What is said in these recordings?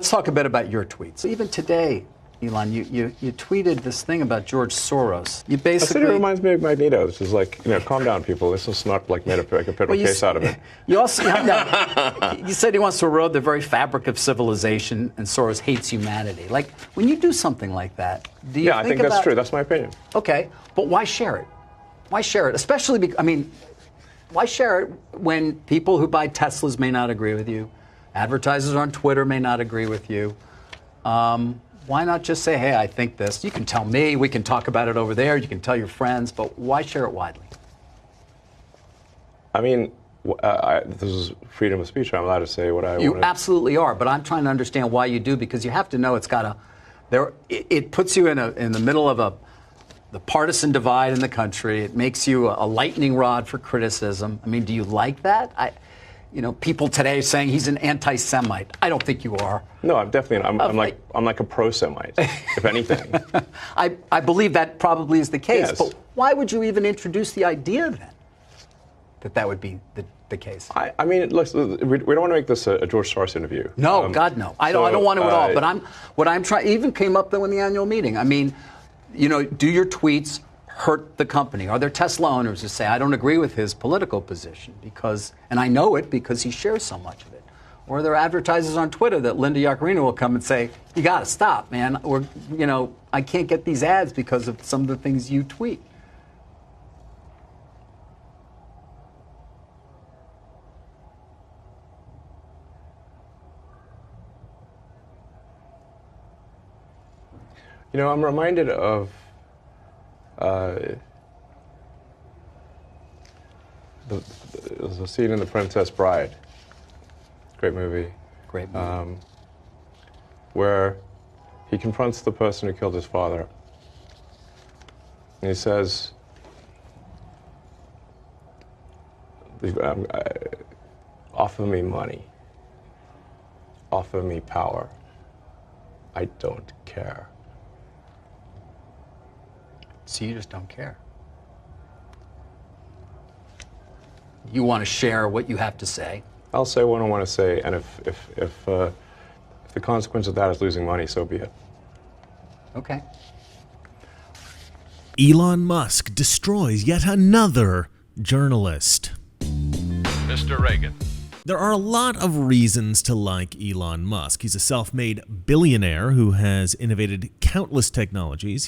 Let's talk a bit about your tweets. Even today, Elon, you tweeted this thing about George Soros. You basically... I said it reminds me of Magneto. This is like, calm down, people. This is not like made a federal case out of it. You also you said he wants to erode the very fabric of civilization, and Soros hates humanity. Like, when you do something like that, do you I think that's true. That's my opinion. Okay, but why share it? Why share it? Especially, why share it when people who buy Teslas may not agree with you? Advertisers on Twitter may not agree with you. Why not just say, hey, I think this. You can tell me. We can talk about it over there. You can tell your friends. But why share it widely? I mean, this is freedom of speech. I'm allowed to say what I want. You absolutely are. But I'm trying to understand why you do, because you have to know it puts you in the middle of the partisan divide in the country. It makes you a lightning rod for criticism. I mean, do you like that? People today saying he's an anti-Semite. I don't think you are. No, I'm definitely. I'm like a pro-Semite, if anything. I believe that probably is the case. Yes. But why would you even introduce the idea then that would be the case? I mean, look, we don't want to make this a George Soros interview. No, God, no. I don't want to at all. But what I'm trying even came up though in the annual meeting. I mean, do your tweets hurt the company? Are there Tesla owners who say, I don't agree with his political position and I know it because he shares so much of it? Or are there advertisers on Twitter that Linda Yaccarino will come and say, you got to stop, man. I can't get these ads because of some of the things you tweet. I'm reminded of there's a scene in The Princess Bride. Great movie. Great movie. Where he confronts the person who killed his father. And he says, offer me money. Offer me power. I don't care. So you just don't care. You want to share what you have to say. I'll say what I want to say, and if the consequence of that is losing money, so be it. Okay. Elon Musk destroys yet another journalist. Mr. Reagan. There are a lot of reasons to like Elon Musk. He's a self-made billionaire who has innovated countless technologies.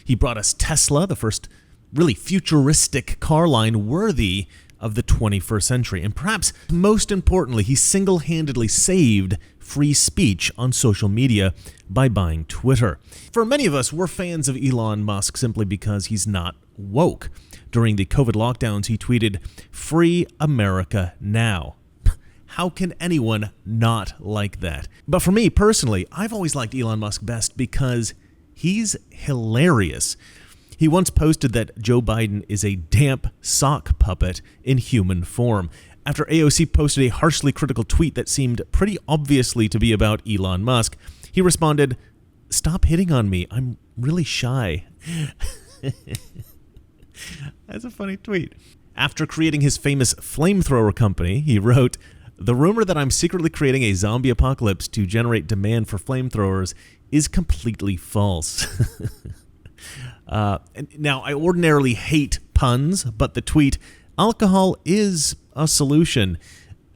He brought us Tesla, the first really futuristic car line worthy of the 21st century. And perhaps most importantly, he single-handedly saved free speech on social media by buying Twitter. For many of us, we're fans of Elon Musk simply because he's not woke. During the COVID lockdowns, he tweeted, "Free America now." How can anyone not like that? But for me personally, I've always liked Elon Musk best because he's hilarious. He once posted that Joe Biden is a damp sock puppet in human form. After AOC posted a harshly critical tweet that seemed pretty obviously to be about Elon Musk, he responded, "Stop hitting on me. I'm really shy." That's a funny tweet. After creating his famous flamethrower company, he wrote, "The rumor that I'm secretly creating a zombie apocalypse to generate demand for flamethrowers is completely false." Now, I ordinarily hate puns, but the tweet, "Alcohol is a solution,"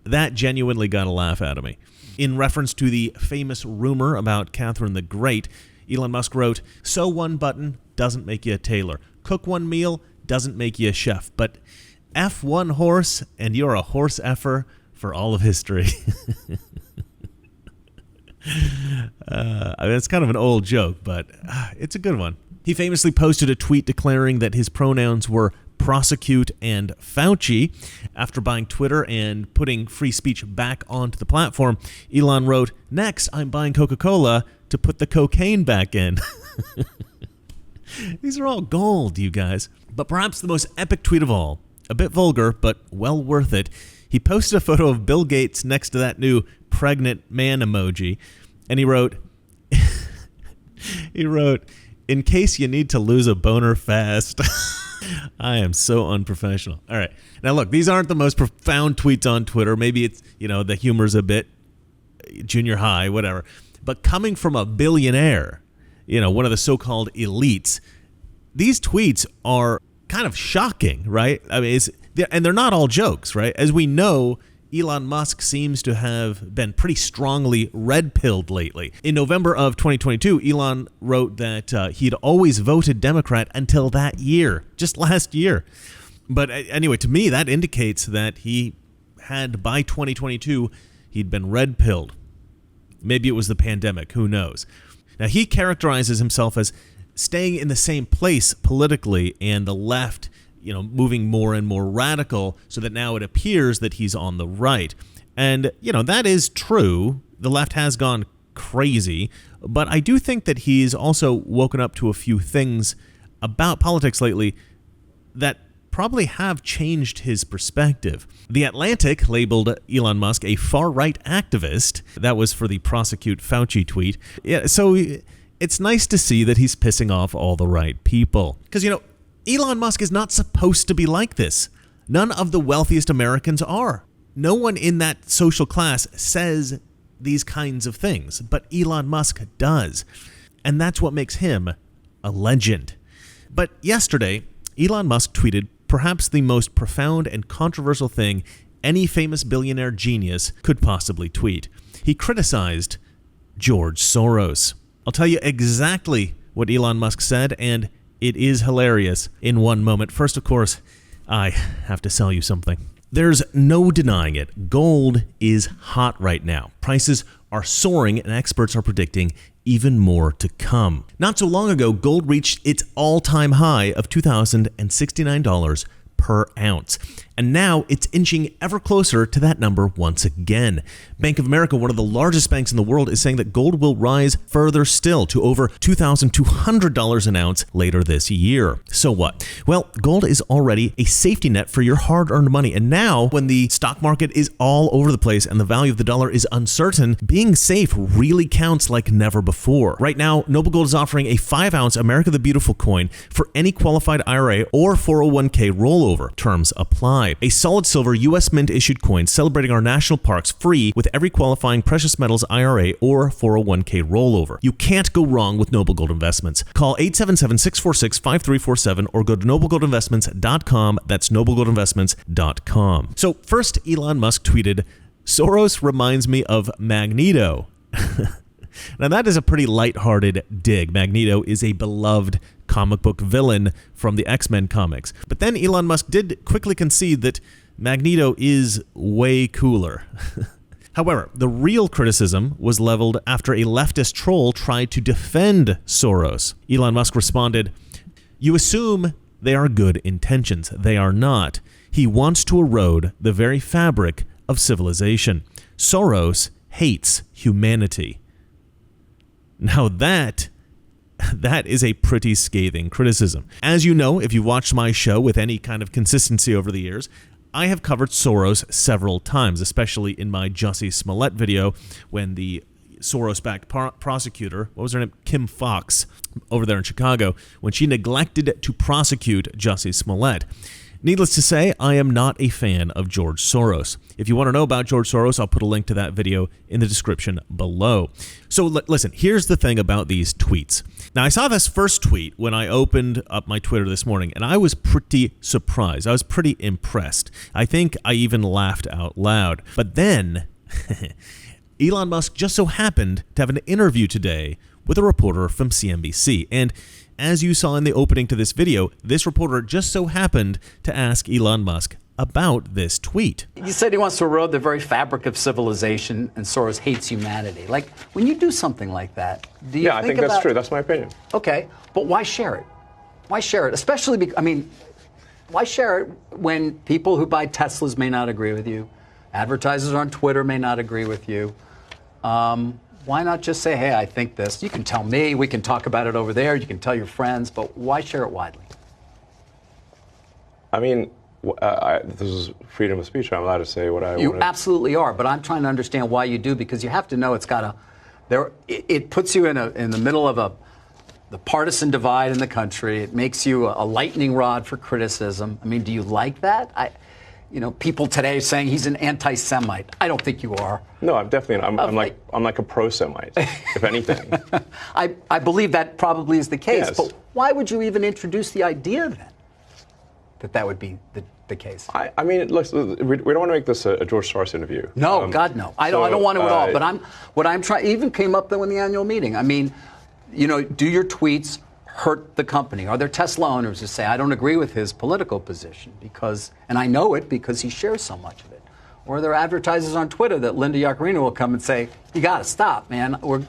that genuinely got a laugh out of me. In reference to the famous rumor about Catherine the Great, Elon Musk wrote, "Sew one button doesn't make you a tailor. Cook one meal doesn't make you a chef. But F one horse and you're a horse effer for all of history." It's kind of an old joke, but it's a good one. He famously posted a tweet declaring that his pronouns were prosecute and Fauci. After buying Twitter and putting free speech back onto the platform, Elon wrote, "Next, I'm buying Coca-Cola to put the cocaine back in." These are all gold, you guys. But perhaps the most epic tweet of all, a bit vulgar, but well worth it, he posted a photo of Bill Gates next to that new pregnant man emoji, and he wrote, "In case you need to lose a boner fast." I am so unprofessional. All right. Now, look, these aren't the most profound tweets on Twitter. Maybe it's, the humor's a bit junior high, whatever. But coming from a billionaire, one of the so-called elites, these tweets are kind of shocking, right? I mean, they're not all jokes, right? As we know, Elon Musk seems to have been pretty strongly red-pilled lately. In November of 2022, Elon wrote that he'd always voted Democrat until that year, just last year. But anyway, to me, that indicates that he had, by 2022, he'd been red-pilled. Maybe it was the pandemic, who knows? Now, he characterizes himself as staying in the same place politically, and the left moving more and more radical, so that now it appears that he's on the right. And, that is true. The left has gone crazy, but I do think that he's also woken up to a few things about politics lately that probably have changed his perspective. The Atlantic labeled Elon Musk a far-right activist. That was for the prosecute Fauci tweet. Yeah, so it's nice to see that he's pissing off all the right people. Because, Elon Musk is not supposed to be like this. None of the wealthiest Americans are. No one in that social class says these kinds of things, but Elon Musk does. And that's what makes him a legend. But yesterday, Elon Musk tweeted perhaps the most profound and controversial thing any famous billionaire genius could possibly tweet. He criticized George Soros. I'll tell you exactly what Elon Musk said, and it is hilarious in one moment. First, of course, I have to sell you something. There's no denying it. Gold is hot right now. Prices are soaring, and experts are predicting even more to come. Not so long ago, gold reached its all-time high of $2,069 per ounce. And now it's inching ever closer to that number once again. Bank of America, one of the largest banks in the world, is saying that gold will rise further still to over $2,200 an ounce later this year. So what? Well, gold is already a safety net for your hard-earned money. And now, when the stock market is all over the place and the value of the dollar is uncertain, being safe really counts like never before. Right now, Noble Gold is offering a 5-ounce America the Beautiful coin for any qualified IRA or 401k rollover. Terms apply. A solid silver U.S. Mint issued coin celebrating our national parks free with every qualifying precious metals IRA or 401k rollover. You can't go wrong with Noble Gold Investments. Call 877-646-5347 or go to noblegoldinvestments.com. That's noblegoldinvestments.com. So first, Elon Musk tweeted, "Soros reminds me of Magneto." Now that is a pretty lighthearted dig. Magneto is a beloved comic book villain from the X-Men comics. But then Elon Musk did quickly concede that Magneto is way cooler. However, the real criticism was leveled after a leftist troll tried to defend Soros. Elon Musk responded, "You assume they are good intentions. They are not. He wants to erode the very fabric of civilization. Soros hates humanity." Now that is a pretty scathing criticism. As you know, if you've watched my show with any kind of consistency over the years, I have covered Soros several times, especially in my Jussie Smollett video when the Soros-backed prosecutor, what was her name? Kim Fox, over there in Chicago, when she neglected to prosecute Jussie Smollett. Needless to say, I am not a fan of George Soros. If you want to know about George Soros, I'll put a link to that video in the description below. So listen, here's the thing about these tweets. Now, I saw this first tweet when I opened up my Twitter this morning, and I was pretty surprised. I was pretty impressed. I think I even laughed out loud. But then, Elon Musk just so happened to have an interview today with a reporter from CNBC, and as you saw in the opening to this video, this reporter just so happened to ask Elon Musk about this tweet. You said he wants to erode the very fabric of civilization, and Soros hates humanity. Like, when you do something like that, do you I think that's true. That's my opinion. Okay, but why share it? Why share it? Especially, why share it when people who buy Teslas may not agree with you, advertisers on Twitter may not agree with you? Why not just say, hey, I think this. You can tell me. We can talk about it over there. You can tell your friends. But why share it widely? I mean, this is freedom of speech. I'm allowed to say what I want. You absolutely are. But I'm trying to understand why you do, because you have to know it's got it puts you in the middle of the partisan divide in the country. It makes you a lightning rod for criticism. I mean, do you like that? people today saying he's an anti-Semite. I don't think you are. No, I'm definitely. I'm like a pro-Semite, if anything. I believe that probably is the case. Yes. But why would you even introduce the idea then that would be the case? I mean, look, we don't want to make this a George Soros interview. No, God, no. I don't want to at all. But what I'm trying even came up though in the annual meeting. I mean, do your tweets hurt the company? Are there Tesla owners who say, I don't agree with his political position and I know it because he shares so much of it? Or are there advertisers on Twitter that Linda Yaccarino will come and say, you got to stop, man. Or,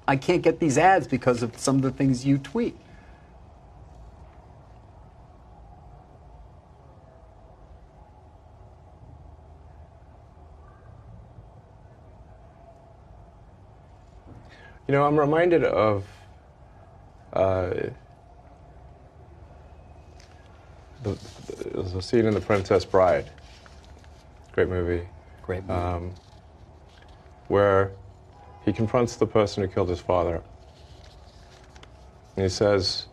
I can't get these ads because of some of the things you tweet. I'm reminded of the scene in The Princess Bride. Great movie. Great movie. Where he confronts the person who killed his father. And he says,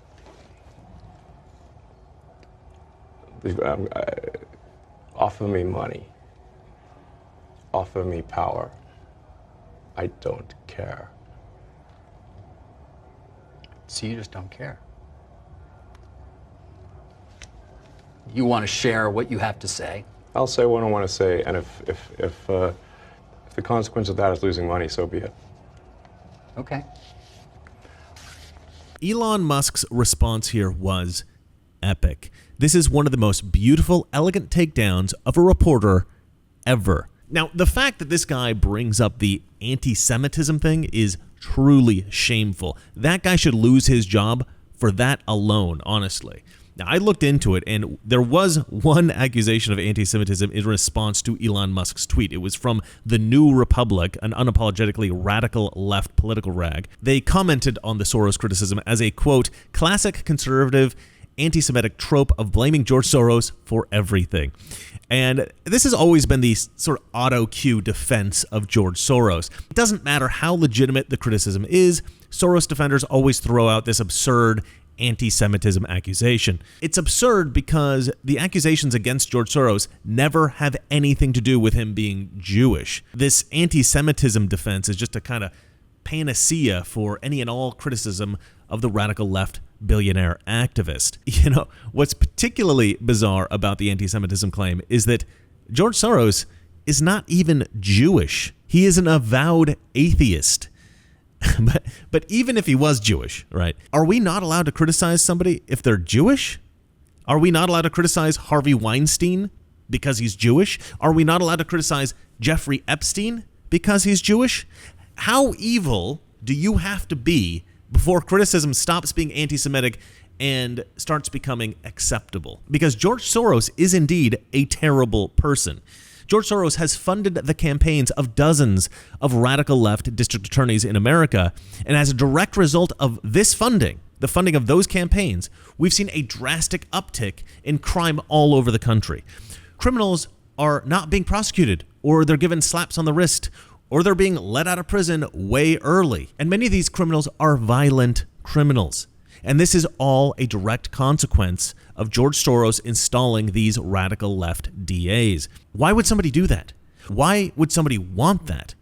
offer me money. Offer me power. I don't care. So you just don't care. You want to share what you have to say. I'll say what I want to say, and if the consequence of that is losing money, so be it. Okay. Elon Musk's response here was epic. This is one of the most beautiful, elegant takedowns of a reporter ever. Now, the fact that this guy brings up the anti-Semitism thing is truly shameful. That guy should lose his job for that alone, honestly. Now, I looked into it, and there was one accusation of anti-Semitism in response to Elon Musk's tweet. It was from The New Republic, an unapologetically radical left political rag. They commented on the Soros criticism as a, quote, classic conservative anti-Semitic trope of blaming George Soros for everything. And this has always been the sort of auto-cue defense of George Soros. It doesn't matter how legitimate the criticism is, Soros defenders always throw out this absurd anti-Semitism accusation. It's absurd because the accusations against George Soros never have anything to do with him being Jewish. This anti-Semitism defense is just a kind of panacea for any and all criticism of the radical left billionaire activist. What's particularly bizarre about the anti-Semitism claim is that George Soros is not even Jewish. He is an avowed atheist. But even if he was Jewish, right, are we not allowed to criticize somebody if they're Jewish? Are we not allowed to criticize Harvey Weinstein because he's Jewish? Are we not allowed to criticize Jeffrey Epstein because he's Jewish? How evil do you have to be before criticism stops being anti-Semitic and starts becoming acceptable? Because George Soros is indeed a terrible person. George Soros has funded the campaigns of dozens of radical left district attorneys in America, and as a direct result of this funding, the funding of those campaigns, we've seen a drastic uptick in crime all over the country. Criminals are not being prosecuted, or they're given slaps on the wrist, or they're being let out of prison way early. And many of these criminals are violent criminals. And this is all a direct consequence of George Soros installing these radical left DAs. Why would somebody do that? Why would somebody want that?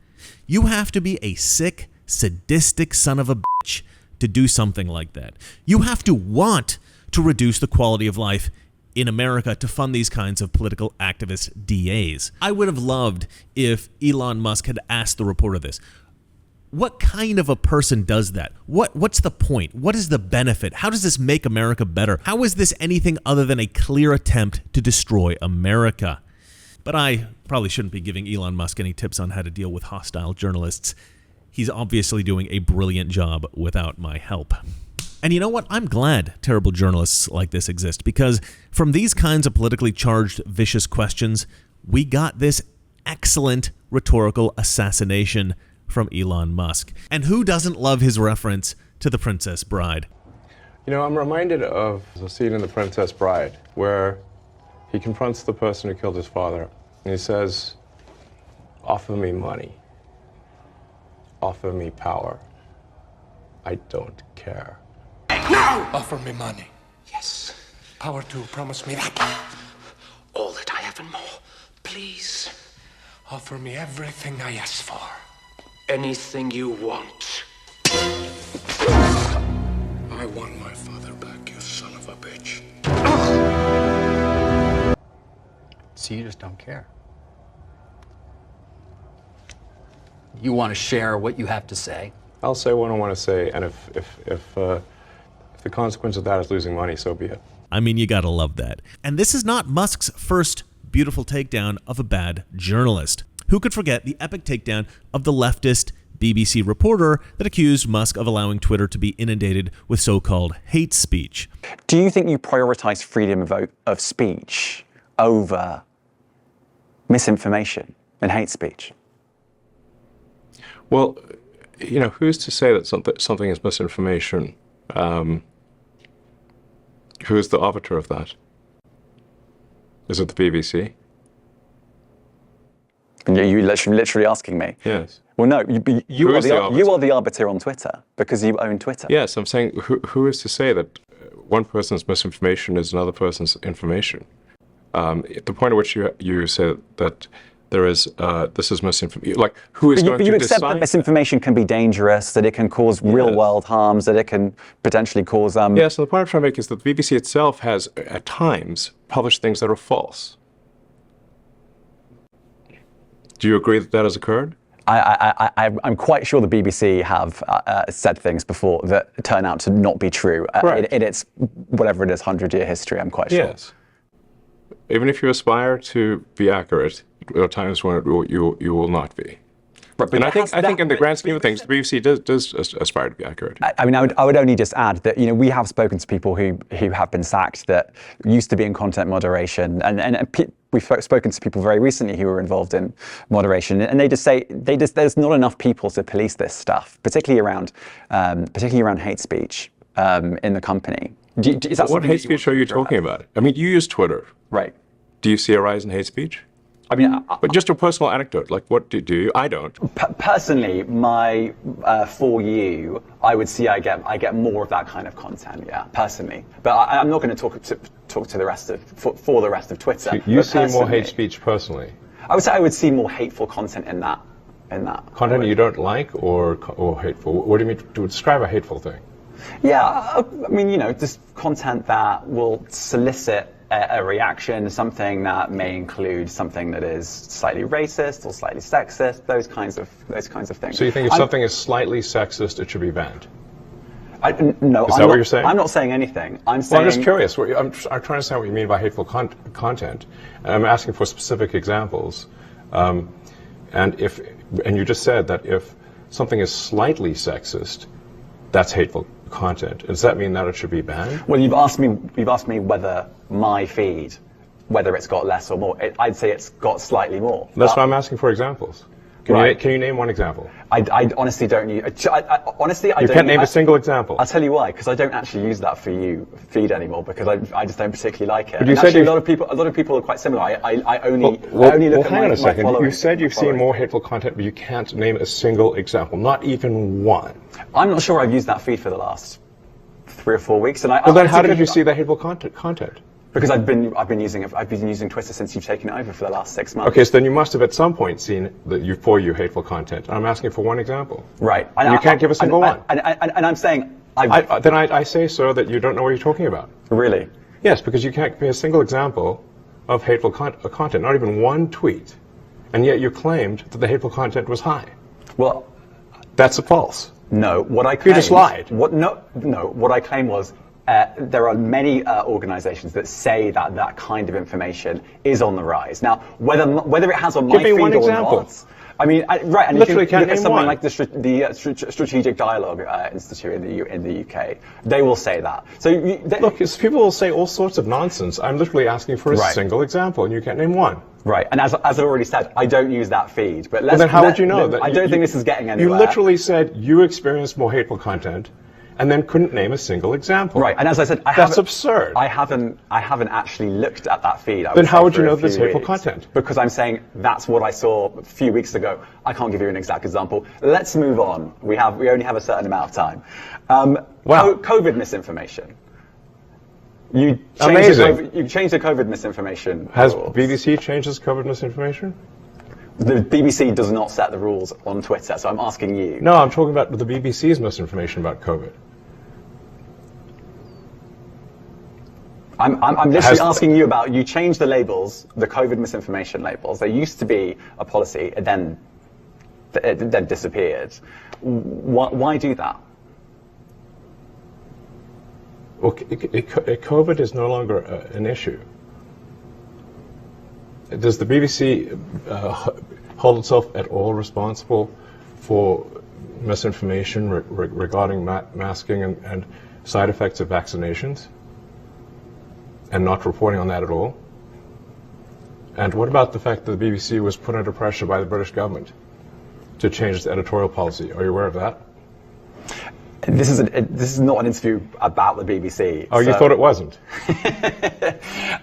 You have to be a sick, sadistic son of a bitch to do something like that. You have to want to reduce the quality of life in America to fund these kinds of political activist DAs. I would have loved if Elon Musk had asked the reporter this. What kind of a person does that? What's the point? What is the benefit? How does this make America better? How is this anything other than a clear attempt to destroy America? But I probably shouldn't be giving Elon Musk any tips on how to deal with hostile journalists. He's obviously doing a brilliant job without my help. And you know what? I'm glad terrible journalists like this exist, because from these kinds of politically charged, vicious questions, we got this excellent rhetorical assassination from Elon Musk. And who doesn't love his reference to The Princess Bride? I'm reminded of the scene in The Princess Bride where he confronts the person who killed his father, and he says, offer me money. Offer me power. I don't care. No! Offer me money. Yes. Power to promise me that. All that I heaven more. Please, offer me everything I ask for. Anything you want. I want my father back, you son of a bitch. So you just don't care. You want to share what you have to say. I'll say what I want to say, and if the consequence of that is losing money, so be it. I mean, you gotta love that. And this is not Musk's first beautiful takedown of a bad journalist. Who could forget the epic takedown of the leftist BBC reporter that accused Musk of allowing Twitter to be inundated with so-called hate speech? Do you think you prioritize freedom of speech over misinformation and hate speech? Well, you know, who's to say that something is misinformation? Who is the arbiter of that? Is it the BBC? You're literally asking me? Yes. Well, no, you are the arbiter on Twitter because you own Twitter. Yes, I'm saying who is to say that one person's misinformation is another person's information? At the point at which you say that there is this is misinformation, like who is going to decide? You accept that misinformation can be dangerous, that it can cause real-world harms, that it can potentially cause. Yes, and the point I'm trying to make is that the BBC itself has at times published things that are false. Do you agree that that has occurred? I'm quite sure the BBC have said things before that turn out to not be true. In its, whatever it is, 100-year history, I'm quite sure. Yes. Even if you aspire to be accurate, there are times when you will not be. Right, and I think in the grand scheme of things, the BBC does aspire to be accurate. I mean, I would only just add that, you know, we have spoken to people who have been sacked that used to be in content moderation, and we've spoken to people very recently who were involved in moderation, and they just say there's not enough people to police this stuff, particularly around hate speech in the company. What hate speech are you talking about? I mean, you use Twitter, right? Do you see a rise in hate speech? I mean, but just a personal anecdote, like what do you? I don't. Personally, my For You, I would see I get more of that kind of content, yeah, personally. But I'm not going to talk to the rest of for the rest of Twitter. So you see more hate speech personally? I would say I would see more hateful content in that. Content you don't like or hateful? What do you mean to describe a hateful thing? Yeah, I mean, you know, just content that will solicit a reaction, something that may include something that is slightly racist or slightly sexist, those kinds of things. So you think if something is slightly sexist, it should be banned? No, is that what you're saying? I'm not saying anything. I'm saying. Well, I'm just curious. I'm trying to understand what you mean by hateful content, and I'm asking for specific examples. And you just said that if something is slightly sexist, that's hateful content. Does that mean that it should be banned? Well, you've asked me whether my feed, whether it's got less or more. I'd say it's got slightly more. That's why I'm asking for examples. Can you name one example? I honestly don't use. Honestly, I you don't. Can't name a single example. I'll tell you why. Because I don't actually use that For You feed anymore. Because I just don't particularly like it. But you said a lot of people are quite similar. I only look at hang on a second. my You said you've seen more hateful content, but you can't name a single example, not even one. I'm not sure I've used that feed for the last 3 or 4 weeks. And then how did you see the hateful content? Because I've been using Twitter since you've taken it over for the last 6 months. Okay, so then you must have at some point seen the For You hateful content. I'm asking for one example. Right. And you can't give a single one. And I'm saying I say, sir, that you don't know what you're talking about. Really? Yes, because you can't give me a single example of hateful content, not even one tweet, and yet you claimed that the hateful content was high. Well, that's a false. No, what I claimed. You just lied. What I claimed was. There are many organizations that say that kind of information is on the rise. Now, whether it has on my feed or not, I mean, right, and literally if you look at something one. Like the Strategic Dialogue Institute in the UK, they will say that. So look, people will say all sorts of nonsense. I'm literally asking for a single example, and you can't name one. Right, and as I already said, I don't use that feed. But then how would you know that? I don't think this is getting anywhere. You literally said you experienced more hateful content, and then couldn't name a single example. Right, and as I said, that's absurd. I haven't actually looked at that feed. Then how would you know this hateful content? Because I'm saying that's what I saw a few weeks ago. I can't give you an exact example. Let's move on. We only have a certain amount of time. Wow. COVID misinformation. You Amazing. You've changed the COVID misinformation Has rules. BBC changed its COVID misinformation? The BBC does not set the rules on Twitter, so I'm asking you. No, I'm talking about the BBC's misinformation about COVID. I'm literally asking you about, you changed the labels, the COVID misinformation labels. There used to be a policy, it then disappeared. Why do that? Well, COVID is no longer an issue. Does the BBC hold itself at all responsible for misinformation regarding masking and side effects of vaccinations, and not reporting on that at all? And what about the fact that the BBC was put under pressure by the British government to change its editorial policy? Are you aware of that? This is not an interview about the BBC. Oh, you thought it wasn't?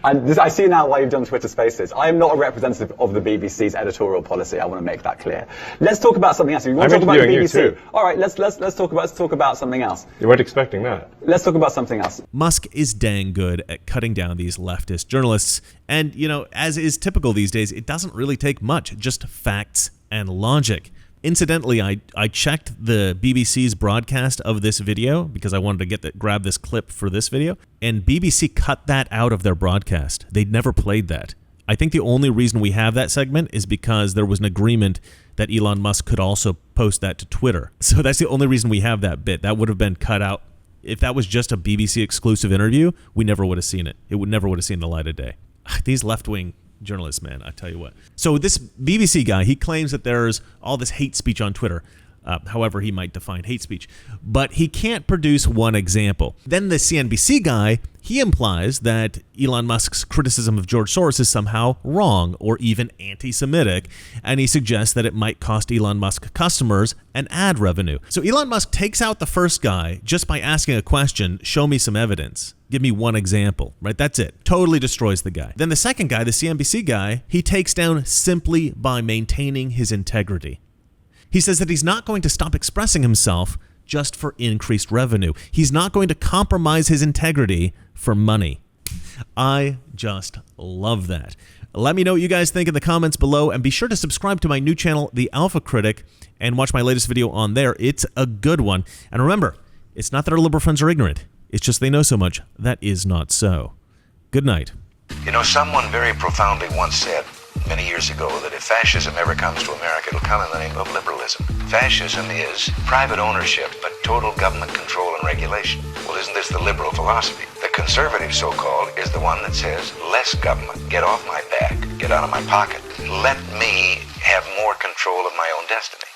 I see now why you've done Twitter Spaces. I am not a representative of the BBC's editorial policy. I want to make that clear. Let's talk about something else. You want to talk about the BBC? You too. All right, let's talk about something else. You weren't expecting that. Let's talk about something else. Musk is dang good at cutting down these leftist journalists, and as is typical these days, it doesn't really take much, just facts and logic. Incidentally, I checked the BBC's broadcast of this video because I wanted to grab this clip for this video, and BBC cut that out of their broadcast. They'd never played that. I think the only reason we have that segment is because there was an agreement that Elon Musk could also post that to Twitter. So that's the only reason we have that bit. That would have been cut out. If that was just a BBC exclusive interview, we never would have seen it. It would never would have seen the light of day. These left-wing journalists, man, I tell you what. So this BBC guy, he claims that there's all this hate speech on Twitter, however he might define hate speech, but he can't produce one example. Then the CNBC guy, he implies that Elon Musk's criticism of George Soros is somehow wrong or even anti-Semitic, and he suggests that it might cost Elon Musk customers and ad revenue. So Elon Musk takes out the first guy just by asking a question, show me some evidence. Give me one example, right? That's it. Totally destroys the guy. Then the second guy, the CNBC guy, he takes down simply by maintaining his integrity. He says that he's not going to stop expressing himself just for increased revenue. He's not going to compromise his integrity for money. I just love that. Let me know what you guys think in the comments below, and be sure to subscribe to my new channel, The Alpha Critic, and watch my latest video on there. It's a good one. And remember, it's not that our liberal friends are ignorant. It's just they know so much. That is not so. Good night. Someone very profoundly once said many years ago that if fascism ever comes to America, it'll come in the name of liberalism. Fascism is private ownership, but total government control and regulation. Well, isn't this the liberal philosophy? The conservative, so-called, is the one that says, less government, get off my back, get out of my pocket. Let me have more control of my own destiny.